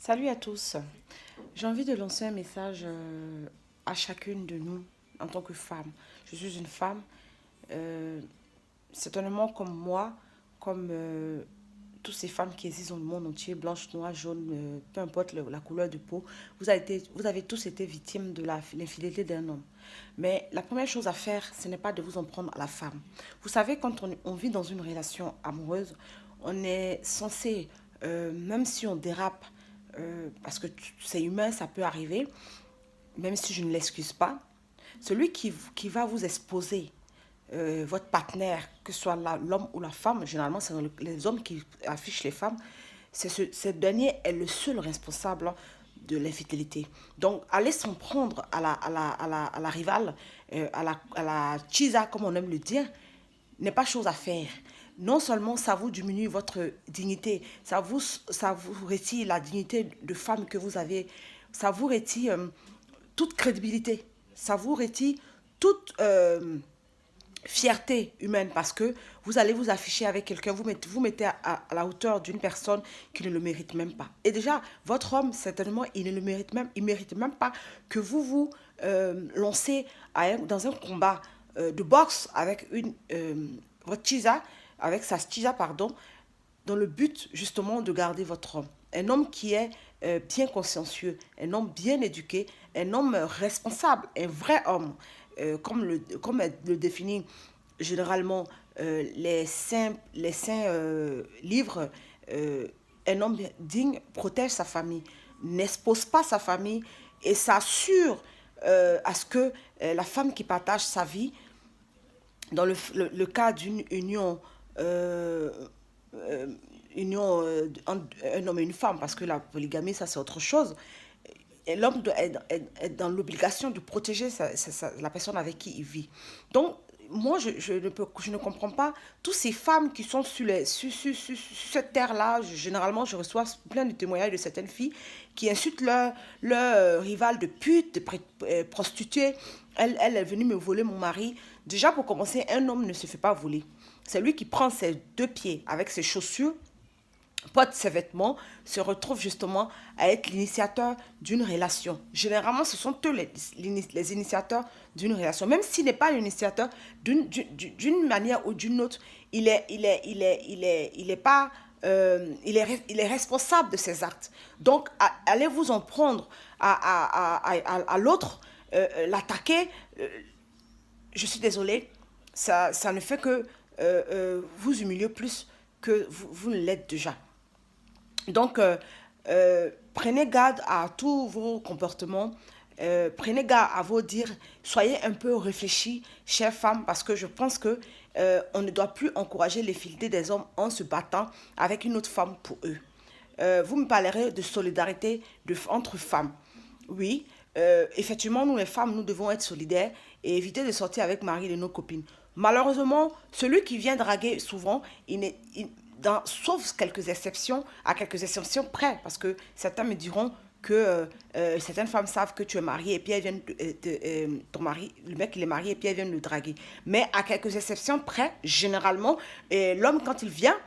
Salut à tous. J'ai envie de lancer un message à chacune de nous en tant que femme. Je suis une femme, euh, certainement comme moi, comme toutes ces femmes qui existent dans le monde entier, blanches, noires, jaunes, peu importe la couleur de peau, vous avez tous été victimes de l'infidélité d'un homme. Mais la première chose à faire, ce n'est pas de vous en prendre à la femme. Vous savez, quand on vit dans une relation amoureuse, on est censé, même si on dérape, parce que c'est humain, ça peut arriver, même si je ne l'excuse pas, celui qui va vous exposer votre partenaire, que ce soit l'homme ou la femme, généralement c'est les hommes qui affichent les femmes, ce dernier est le seul responsable de l'infidélité. Donc, allez s'en prendre à la rivale, à la chisa, comme on aime le dire, n'est pas chose à faire. Non seulement ça vous diminue votre dignité, ça vous retire la dignité de femme que vous avez, ça vous retire toute crédibilité, ça vous retire toute fierté humaine parce que vous allez vous afficher avec quelqu'un, vous mettez à la hauteur d'une personne qui ne le mérite même pas. Et déjà, votre homme, certainement, il ne le mérite même, il mérite même pas que vous vous lancez dans un combat de boxe avec votre chisa, avec sa chisa, pardon, dans le but justement de garder votre homme. Un homme qui est bien consciencieux, un homme bien éduqué, un homme responsable, un vrai homme, comme le définit généralement les saints livres, un homme digne protège sa famille, n'expose pas sa famille et s'assure à ce que la femme qui partage sa vie, dans le cas d'une euh, euh, union entre un homme et une femme, parce que la polygamie, ça c'est autre chose, et l'homme est dans l'obligation de protéger la personne avec qui il vit. Donc, moi, je ne comprends pas toutes ces femmes qui sont sur cette terre-là. Généralement, je reçois plein de témoignages de certaines filles qui insultent leur rival de pute, de prostituée. Elle est venue me voler mon mari. Déjà, pour commencer, un homme ne se fait pas voler. C'est lui qui prend ses deux pieds avec ses chaussures, porte ses vêtements, se retrouve justement à être l'initiateur d'une relation. Généralement, ce sont eux les initiateurs d'une relation. Même s'il n'est pas l'initiateur d'une manière ou d'une autre, il est pas, il est responsable de ses actes. Donc, allez vous en prendre à l'autre, l'attaquer. Je suis désolée, ça ne fait que vous humilier plus que vous ne l'êtes déjà. Donc, prenez garde à tous vos comportements. Prenez garde à vos dires. Soyez un peu réfléchis, chères femmes, parce que je pense que on ne doit plus encourager les fidélités des hommes en se battant avec une autre femme pour eux. Vous me parlerez de solidarité entre femmes. Oui, effectivement, nous les femmes, nous devons être solidaires et éviter de sortir avec mari de nos copines. Malheureusement, celui qui vient draguer souvent, sauf quelques exceptions, à quelques exceptions près, parce que certains me diront que certaines femmes savent que tu es marié et puis elles viennent ton mari, le mec il est marié et puis elles viennent le draguer. Mais à quelques exceptions près, généralement, l'homme quand il vient,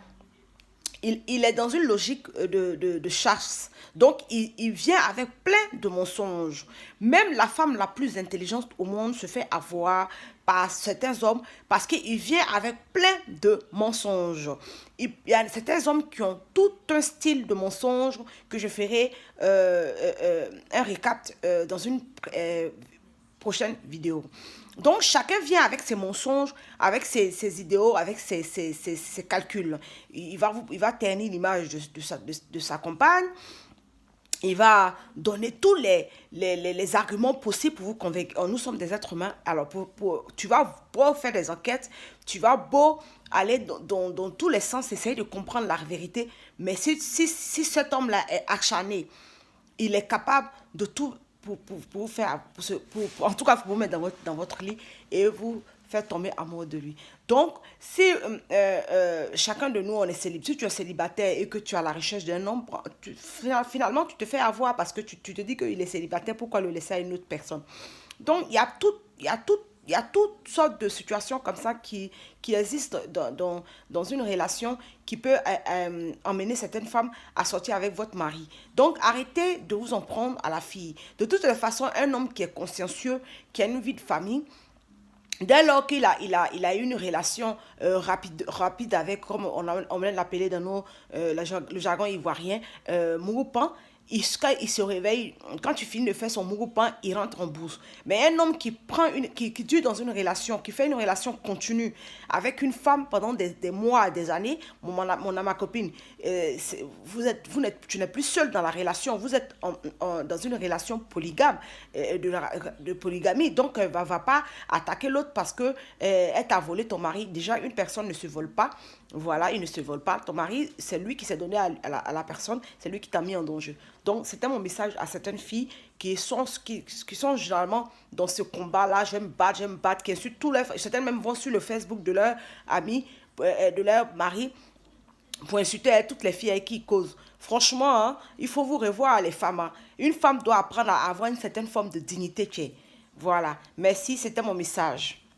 il est dans une logique de chasse. Donc, il vient avec plein de mensonges. Même la femme la plus intelligente au monde se fait avoir par certains hommes parce qu'il vient avec plein de mensonges. Il y a certains hommes qui ont tout un style de mensonges que je ferai un récap dans une prochaine vidéo. Donc, chacun vient avec ses mensonges, avec ses idéaux, avec ses calculs. Il va ternir l'image de sa compagne. Il va donner tous les arguments possibles pour vous convaincre. Oh, nous sommes des êtres humains. Alors, tu vas beau faire des enquêtes, tu vas beau aller dans tous les sens, essayer de comprendre la vérité. Mais si cet homme-là est acharné, il est capable de tout pour vous faire, en tout cas, pour vous mettre dans votre lit et vous faire tomber amoureux de lui. Donc, si chacun de nous, on est célibataire, si tu es célibataire et que tu as la recherche d'un homme, finalement, tu te fais avoir parce que tu te dis qu'il est célibataire, pourquoi le laisser à une autre personne? Donc, il y a tout il y a toutes sortes de situations comme ça qui existent dans une relation qui peut emmener certaines femmes à sortir avec votre mari. Donc, arrêtez de vous en prendre à la fille. De toute façon, un homme qui est consciencieux, qui a une vie de famille, dès lors qu'il a eu une relation rapide avec, comme on vient de l'appeler dans le jargon ivoirien, Mouroupan, quand il se réveille, quand tu finis de faire son Mouroupan, il rentre en bourse. Mais un homme qui dure dans une relation, qui fait une relation continue avec une femme pendant des mois, des années, ma copine, tu n'es plus seul dans la relation, vous êtes dans une relation polygame, de polygamie, donc va pas attaquer l'autre parce que elle t'a volé ton mari. Déjà, une personne ne se vole pas, voilà, il ne se vole pas. Ton mari, c'est lui qui s'est donné à la personne, c'est lui qui t'a mis en danger. Donc, c'était mon message à certaines filles qui sont généralement dans ce combat-là, j'aime battre, qui insultent tous les... Certaines même vont sur le Facebook de leur ami, de leur mari, pour insulter toutes les filles avec qui ils causent. Franchement, hein, il faut vous revoir, les femmes. Hein. Une femme doit apprendre à avoir une certaine forme de dignité. Voilà. Merci, c'était mon message.